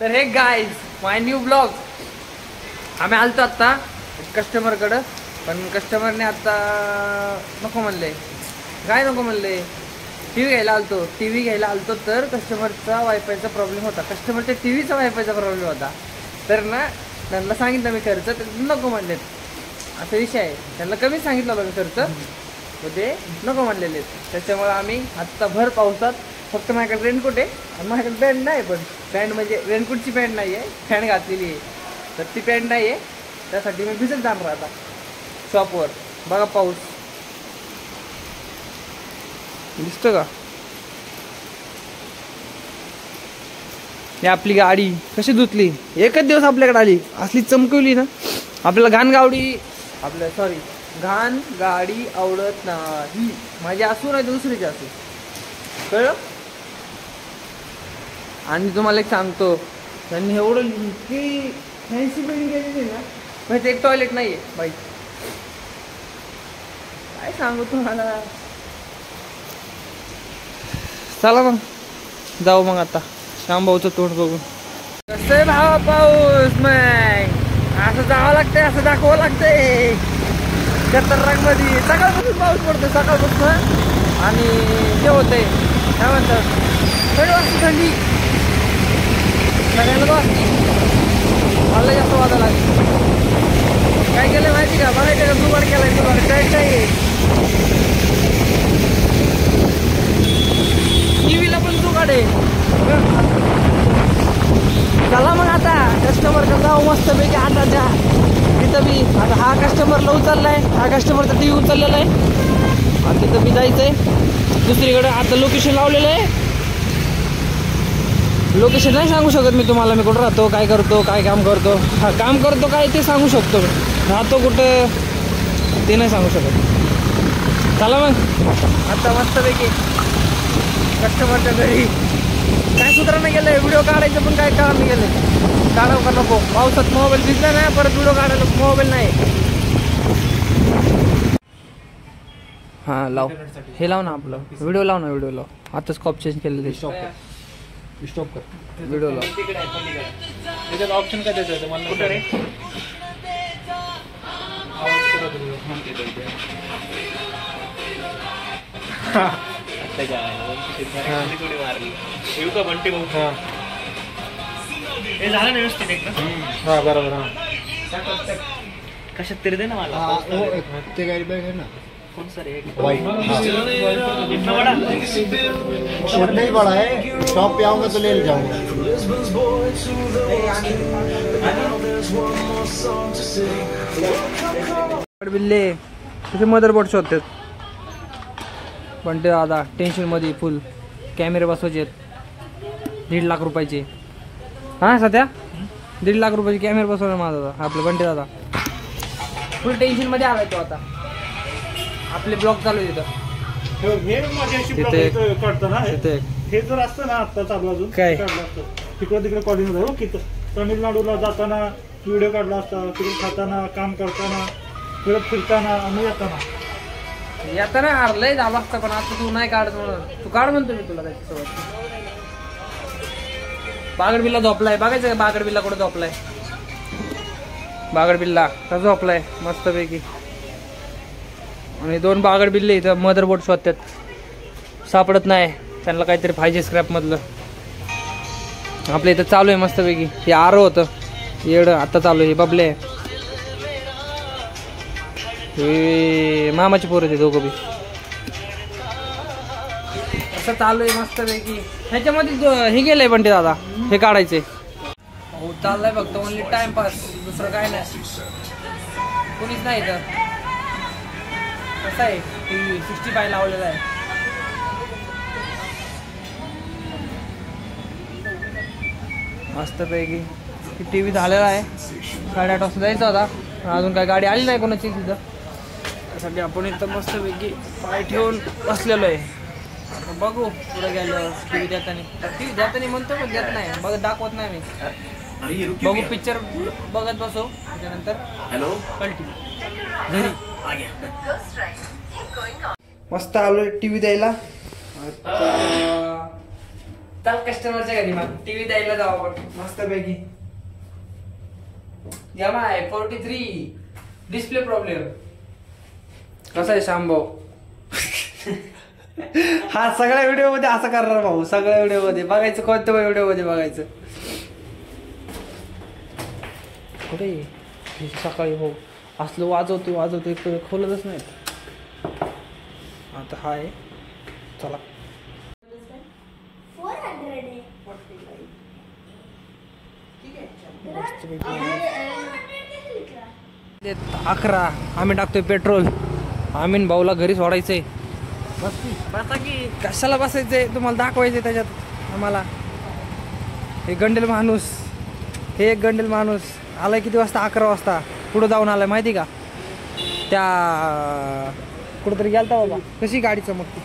तर हे गाईज माय new blog. आम्ही आलतो आत्ता कस्टमरकडं, पण कस्टमरने आत्ता नको म्हणले. काय नको म्हणले? टी व्ही घ्यायला आलतो. टी व्ही घ्यायला आलतो तर कस्टमरचा वायफायचा प्रॉब्लेम होता. कस्टमरच्या टी व्हीचा वायफायचा प्रॉब्लेम होता. तर ना त्यांना सांगितलं मी खर्च, तर नको म्हणलेत. असा विषय आहे. त्यांना कमी सांगितलं होतं मी खर्च, तर ते नको म्हणलेले. त्याच्यामुळे आम्ही आत्ता भर पावसात, फक्त माझ्याकडे रेनकोट आहे आणि माझ्याकडे पॅन्ट नाही. पण पॅन्ट म्हणजे रेनकोटची पॅन्ट नाही आहे, पॅन्ट घातलेली आहे. तर ती पॅन्ट नाही आहे, त्यासाठी मी भिजत जाणार आता शॉपवर. बघा पाऊस दिसतं का? ही आपली गाडी कशी धुतली, एकच दिवस आपल्याकडे आली, असली चमकवली ना. आपल्याला घाण गाडी आवडत नाही. माझी असू नाही दुसरीची असू, कळलं? आणि तुम्हाला एक सांगतो, त्यांनी एवढं की फॅन्सी बिल्डिंग केलेली ना, म्हणजे एक टॉयलेट नाही आहे बाई. काय सांगू तुम्हाला. चला मग जाऊ मग आता श्यामभाऊचं तोंड बघून. कसं आहे भावा पाऊस? मग असं जावं लागतंय, असं दाखवावं लागतंय. खतरनाक मध्ये सकाळपासून पाऊस पडतो, सकाळपासून. आणि हे होतंय काय म्हणतात, थंडी वाजते. थंडी सगळ्यांना वाजते, मला जास्त वाजा लागली. काय केलं माहिती का? बघायचं का? जुगाड केलाय, जुगाड काय काय. टीव्हीला पण जुगाड आहे. चला मग आता कस्टमरकडे जाऊ मस्तपैकी 8च्या तिथं बी. आता हा कस्टमरला उचललाय, हा कस्टमरचा टी व्ही उचललेला आहे. आता तिथं बी जायचंय दुसरीकडे. आता लोकेशन लावलेलं आहे. लोकेशन नाही सांगू शकत मी तुम्हाला, मी कुठं राहतो, काय करतो, काय काम करतो. हा काम करतो काय ते सांगू शकतो, राहतो कुठं ते नाही सांगू शकत. चला मग आता मस्तपैकी कस्टमरच्या घरी. काय सुधारणा गेलंय, व्हिडिओ काढायचं पण काय कारण गेलं. काढावं का नको? पावसात मोबाईल दिसला नाही, परत व्हिडिओ काढायला मोबाईल नाही. हां लाव, हे लाव ना आपलं व्हिडिओ लाव ना, व्हिडिओ लाव. आता स्कॉप चेंज केलं ते. स्टॉप कर व्हिडिओ लाव. त्याच्यात ऑप्शन काय द्यायचं मला कुठे रे? हे झालं ना व्यवस्थित एकदम. हा बरोबर. कशात तरी दे ना मला. ते गाडी बॅग आहे ना, कौन सा रे? वाइट. इतना बड़ा नहीं बड़ा है, शॉप पे आऊंगा तो ले जाऊंगा. बिल्ले तसे मदरबोर्ड शोधतात. पण ते दादा टेन्शन मध्ये फुल. कॅमेरे बसवायचे आहेत 1.5 लाख रुपयाचे. हां सध्या 1.5 लाख रुपयाचे कॅमेरे बसवणार माझा दादा, आपलं बंटे दादा. फुल टेन्शन मध्ये आलाय तो आता. आपले ब्लॉग चालू आहे तिथं. हे माझ्याशी ब्लॉग काढतो ना. तिथे हे जर असतं ना आता चालू अजून काय काढलं असतं. तिकडे तिकडे कॉलेज हो की तमिळनाडूला जाताना व्हिडिओ काढला असता, तिकडे खाताना, काम करताना, फिरताना आणि येताना लय झाला असता. पण आता तू नाही काढत म्हणून तू काढ म्हणतो मी तुला त्याच्यासोबत. बागडबिल्ला झोपलाय, बघायचं का बागडबिल्ला कुठं झोपलाय. बागडबिल्ला का झोपलाय मस्तपैकी. आणि 2 बागडबिल्ले इथं मदरबोर्ड शोधतात, सापडत नाही. त्यांना काहीतरी पाहिजे स्क्रॅप मधलं. आपल्या इथं चालू आहे मस्तपैकी. हे आरो होतं येडं, आता चालू आहे. हे बबले, हे मामाची पोरं ते दोघं बी. असं चालू आहे मस्तपैकी. ह्याच्यामध्ये हे गेलंय पण ते दादा, हे काढायचे. हो चाललंय फक्त ओनली टाइमपास, दुसरं काय नाही. कोणीच नाही इथं. कसं आहे टी 65 लावलेला आहे. मस्तपैकी टी व्ही झालेला आहे. 8:30 वाजता जायचा होता, अजून काय गाडी आली नाही कोणाची तिथं. त्यासाठी आपण इथं मस्तपैकी पाय ठेवून बसलेलो आहे. बघू पुढे गेल्यावर टी व्ही देताना म्हणतो पण देत नाही, बघ दाखवत नाही मी. बघू पिक्चर बघत बसू, त्याच्यानंतर कल्टी घरी. मस्त आलोय टी व्ही द्यायला. चल कस्टमरच्या घरी मग टीव्ही द्यायला जाऊ आपण मस्त पैकी. MI 43 display problem. कसा आहे शामभाऊ? हा सगळ्या व्हिडिओ मध्ये असं करणार भाऊ. सगळ्या व्हिडिओ मध्ये बघायचं. कोणत्या व्हिडिओ मध्ये बघायचं? कुठे सकाळी भाऊ असलं वाजवतो एक खोलतच नाही. आता हाय चला 11 आम्ही टाकतोय पेट्रोल. आम्ही भाऊला घरी सोडायचंय. बसा की. कशाला बसायचंय? तुम्हाला दाखवायचंय त्याच्यात आम्हाला. हे गंडेल माणूस, हे एक गंडेल माणूस आलाय किती वाजता? 11 वाजता. पुढं जाऊन आलाय माहिती का? त्या कुठंतरी गेलता बाबा. कशी गाडी चमकती.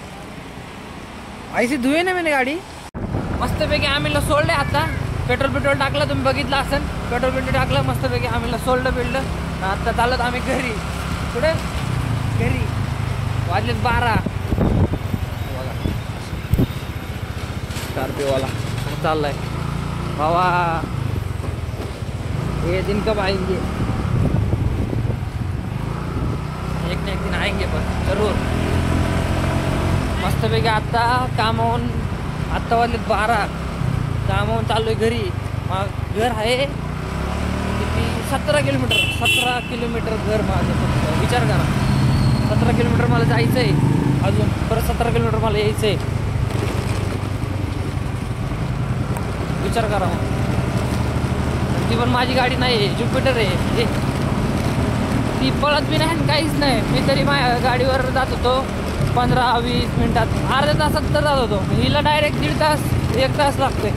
ऐशी धुवे ना मैंने गाडी. मस्तपैकी आम्हीला सोडलंय आता. पेट्रोल टाकलं, तुम्ही बघितलं असेल. पेट्रोल टाकलं मस्तपैकी आम्हीला सोडलं बिडलं. आता चालत आम्ही घरी. कुठे? घरी. वाजलेत 12. स्कॉर्पिओवाला चाललाय बाबा. ये दिन कब आएंगे? एक ना एक दिन आएंगे पण जरूर. मस्तपैकी आता कामावून आत्ता वाजलेत 12. कामावून चाललोय घरी. मग घर आहे किती? 17 किलोमीटर. 17 किलोमीटर घर माझं. फक्त विचार करा. 17 किलोमीटर मला जायचं आहे. अजून परत 17 किलोमीटर मला यायचं आहे. विचार करा मग. ती पण माझी गाडी नाही आहे, ज्युपिटर आहे. ती पळत बी नाही आणि काहीच नाही. मी तरी माझ्या गाडीवर जात होतो 15-20 मिनिटात. अर्ध्या तासात तर जात होतो. हिला डायरेक्ट 1.5 तास 1 तास लागतोय.